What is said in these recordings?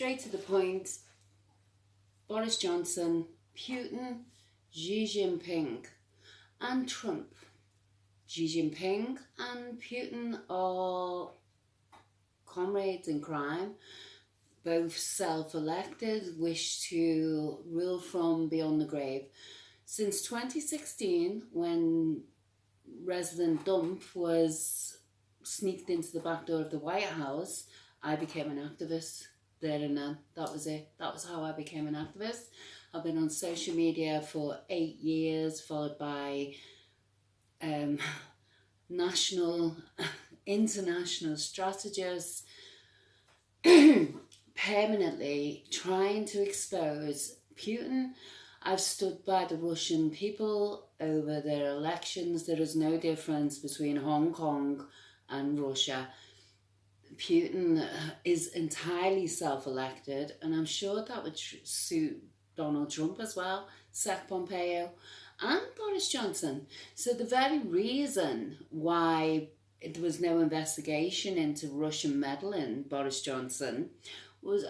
straight to the point. Boris Johnson, Putin, Xi Jinping and Trump. Xi Jinping and Putin are comrades in crime, both self-elected, wish to rule from beyond the grave. Since 2016, when President Trump was sneaked into the back door of the White House, I became an activist there and then. That was it. That was how I became an activist. I've been on social media for 8 years, followed by national, international strategists, permanently trying to expose Putin. I've stood by the Russian people over their elections. There is no difference between Hong Kong and Russia. Putin is entirely self-elected, and I'm sure that would suit Donald Trump as well, Sec Pompeo, and Boris Johnson. So the very reason why there was no investigation into Russian meddling, Boris Johnson,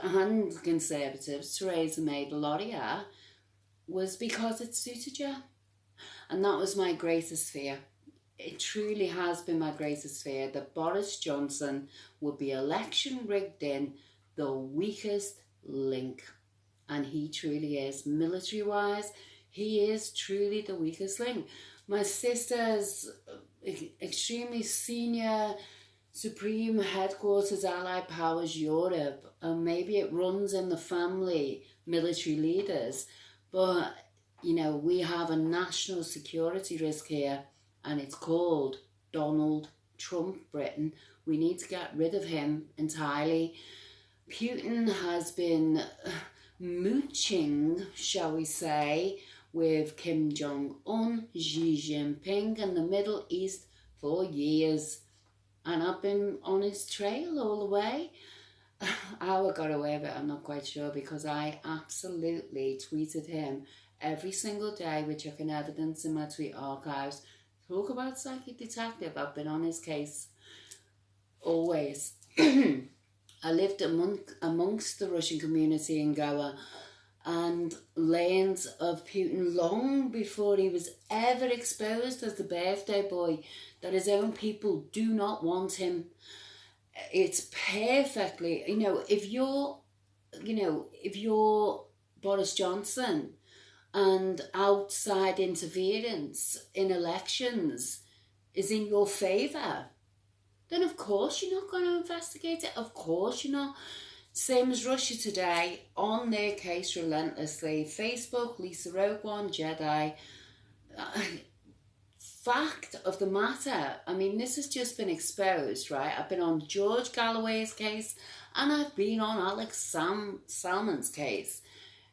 and Conservatives, Theresa May, the Laurier, was because it suited you. And that was my greatest fear. It truly has been my greatest fear that Boris Johnson would be election rigged in the weakest link. And he truly is. Military-wise, he is truly the weakest link. My sister's extremely senior Supreme Headquarters Allied Powers Europe, and maybe it runs in the family, military leaders, but, you know, we have a national security risk here, and it's called Donald Trump, Britain. We need to get rid of him entirely. Putin has been mooching, shall we say, with Kim Jong-un, Xi Jinping and the Middle East for years. And I've been on his trail all the way. How I got away with it, I'm not quite sure, because I absolutely tweeted him every single day, which I can evidence in my tweet archives. Talk about psychic detective, I've been on his case always. I lived amongst the Russian community in Goa and learned of Putin long before he was ever exposed as the birthday boy, that his own people do not want him. It's perfectly, if you're Boris Johnson and outside interference in elections is in your favour, then of course you're not going to investigate it. Of course you're not. Same as Russia today, on their case relentlessly. Facebook, Lisa Roquan, Jedi. Fact of the matter, I mean, this has just been exposed, right? I've been on George Galloway's case, and I've been on Alex Salmon's case.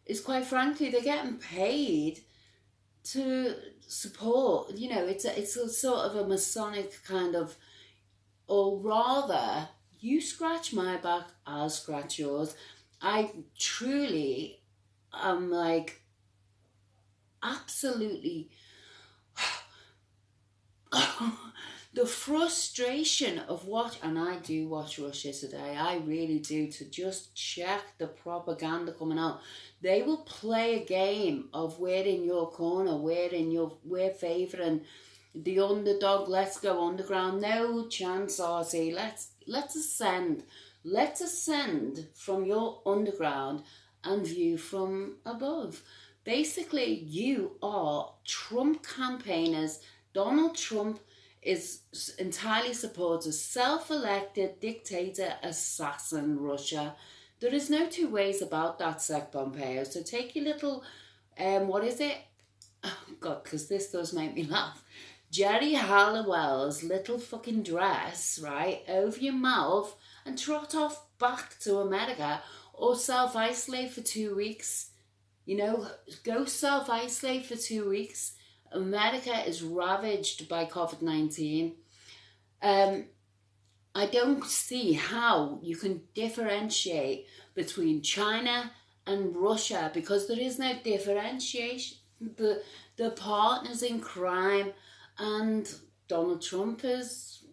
It's quite frankly, they're getting paid to support, it's a sort of a Masonic kind of, or rather, you scratch my back, I'll scratch yours. I truly am like, absolutely, the frustration of what, and I do watch Russia Today, I really do, to just check the propaganda coming out. They will play a game of we're in your corner, we're favouring the underdog, let's go underground. No chance, RC, let's ascend. Let's ascend from your underground and view from above. Basically, you are Trump campaigners. Donald Trump is entirely supports self-elected dictator, assassin Russia. There is no two ways about that, Sec Pompeo. So take your little, what is it? Oh God, because this does make me laugh. Jerry Halliwell's little fucking dress, right, over your mouth and trot off back to America, or self-isolate for 2 weeks. Go self-isolate for 2 weeks. America is ravaged by COVID-19. I don't see how you can differentiate between China and Russia, because there is no differentiation. The partners in crime, and Donald Trump is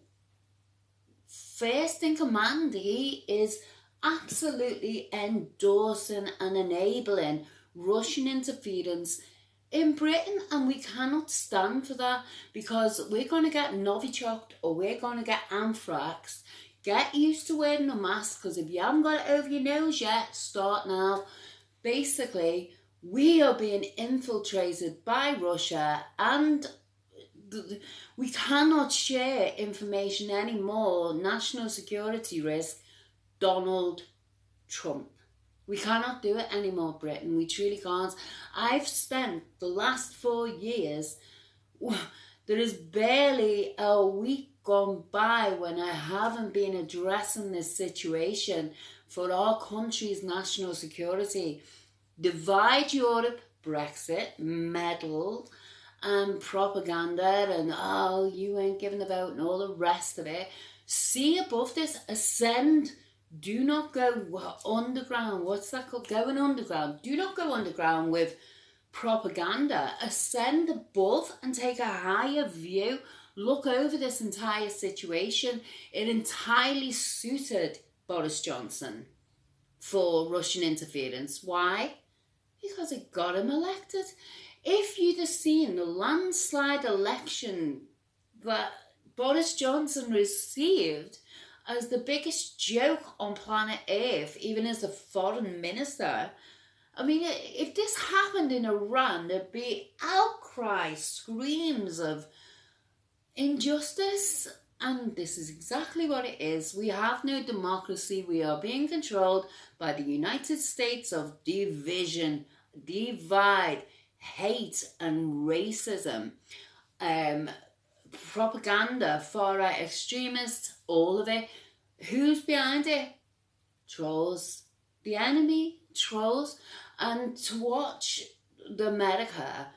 first in command. He is absolutely endorsing and enabling Russian interference in Britain, and we cannot stand for that, because we're going to get Novichok or we're going to get anthrax. Get used to wearing a mask, because if you haven't got it over your nose yet, start now. Basically, we are being infiltrated by Russia, and we cannot share information anymore. National security risk, Donald Trump. We cannot do it anymore, Britain. We truly can't. I've spent the last 4 years, there is barely a week gone by when I haven't been addressing this situation for our country's national security. Divide Europe, Brexit, medal, and propaganda, and oh, you ain't giving a vote, and all the rest of it. See above this, ascend. Do not go underground. What's that called? Going underground. Do not go underground with propaganda. Ascend above and take a higher view. Look over this entire situation. It entirely suited Boris Johnson for Russian interference. Why? Because it got him elected. If you'd have seen the landslide election that Boris Johnson received as the biggest joke on planet Earth, even as a foreign minister, I mean, if this happened in Iran, there'd be outcry, screams of injustice. And this is exactly what it is. We have no democracy. We are being controlled by the United States of division, divide, hate, and racism. Propaganda, far-right extremists, all of it. Who's behind it? Trolls. The enemy, trolls. And to watch the America,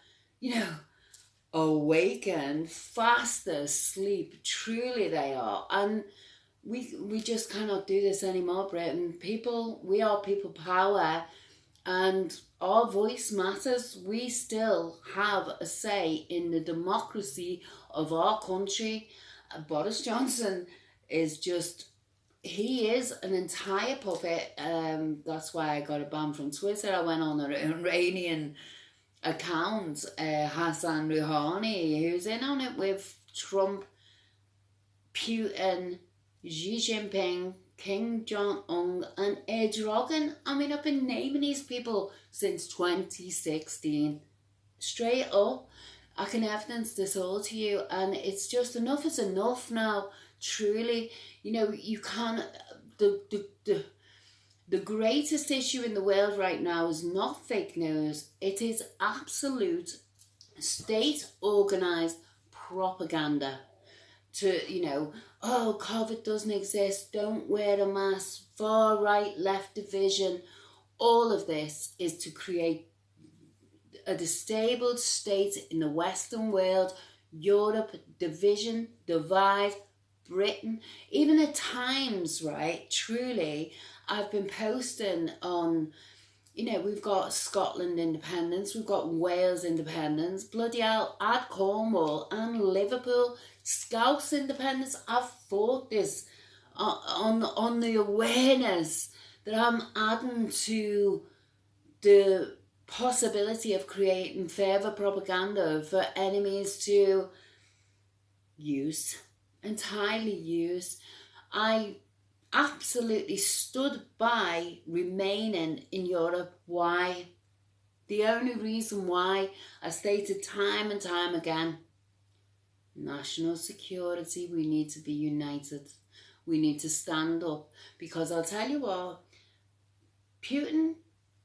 awaken, fast asleep, truly they are. And we just cannot do this anymore, Britain. We are people power, and our voice matters. We still have a say in the democracy of our country. Boris Johnson is he is an entire puppet. That's why I got a ban from Twitter. I went on an Iranian account, Hassan Rouhani, who's in on it with Trump, Putin, Xi Jinping, Kim Jong-un, and Erdogan. I mean, I've been naming these people since 2016. Straight up, I can evidence this all to you, and it's just enough is enough now. Truly, you can't. The greatest issue in the world right now is not fake news. It is absolute state-organised propaganda. COVID doesn't exist, don't wear a mask, far right, left division. All of this is to create a destabilized state in the Western world, Europe, division, divide, Britain. Even at times, right, truly, I've been posting on, we've got Scotland independence, we've got Wales independence, bloody hell, add Cornwall and Liverpool, Scouse independence. I've fought this on the awareness that I'm adding to the possibility of creating further propaganda for enemies to entirely use. I absolutely stood by remaining in Europe. Why? The only reason why, I stated time and time again, national security. We need to be united. We need to stand up, because I'll tell you what, Putin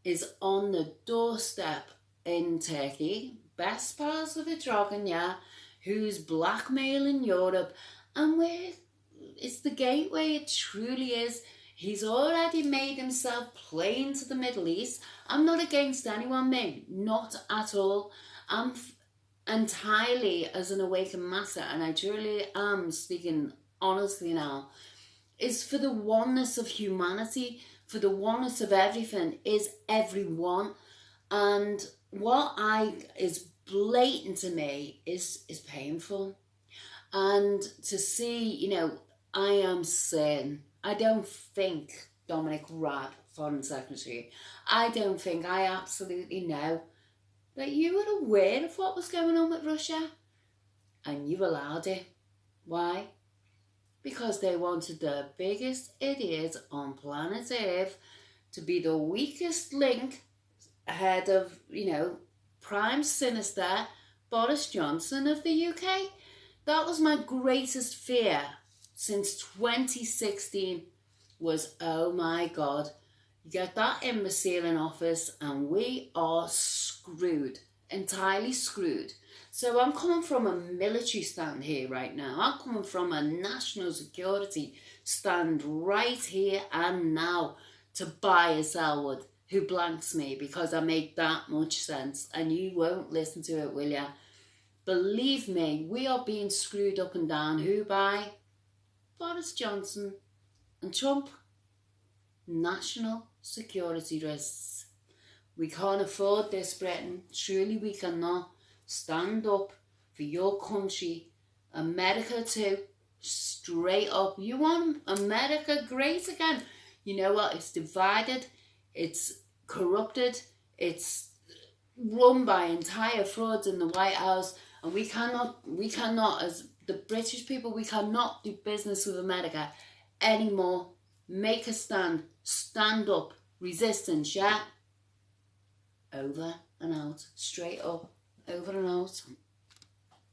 is on the doorstep in Turkey, best pals of a dragon, who's blackmailing Europe, and it's the gateway, it truly is. He's already made himself plain to the Middle East. I'm not against anyone, mate, not at all. I'm entirely as an awakened master, and I truly am speaking honestly now, is for the oneness of humanity, for the oneness of everything, is everyone. And what is blatant to me is painful. And to see, I am certain, I don't think Dominic Raab, Foreign Secretary. I don't think I absolutely know that you were aware of what was going on with Russia and you allowed it. Why? Because they wanted the biggest idiot on planet Earth to be the weakest link ahead of, Prime Minister Boris Johnson of the UK. That was my greatest fear since 2016 was, oh my God, you get that imbecile in office and we are screwed, entirely screwed. So I'm coming from a military stand here right now. I'm coming from a national security stand right here and now to buy a Selwood who blanks me because I make that much sense, and you won't listen to it, will ya? Believe me, we are being screwed up and down. Who by? Boris Johnson and Trump. National security risks. We can't afford this, Britain. Truly we cannot. Stand up for your country. America too. Straight up. You want America great again? You know what? It's divided. It's corrupted. It's run by entire frauds in the White House. And we cannot, as the British people, we cannot do business with America anymore. Make a stand. Stand up. Resistance, yeah? Over and out. Straight up. Over and out.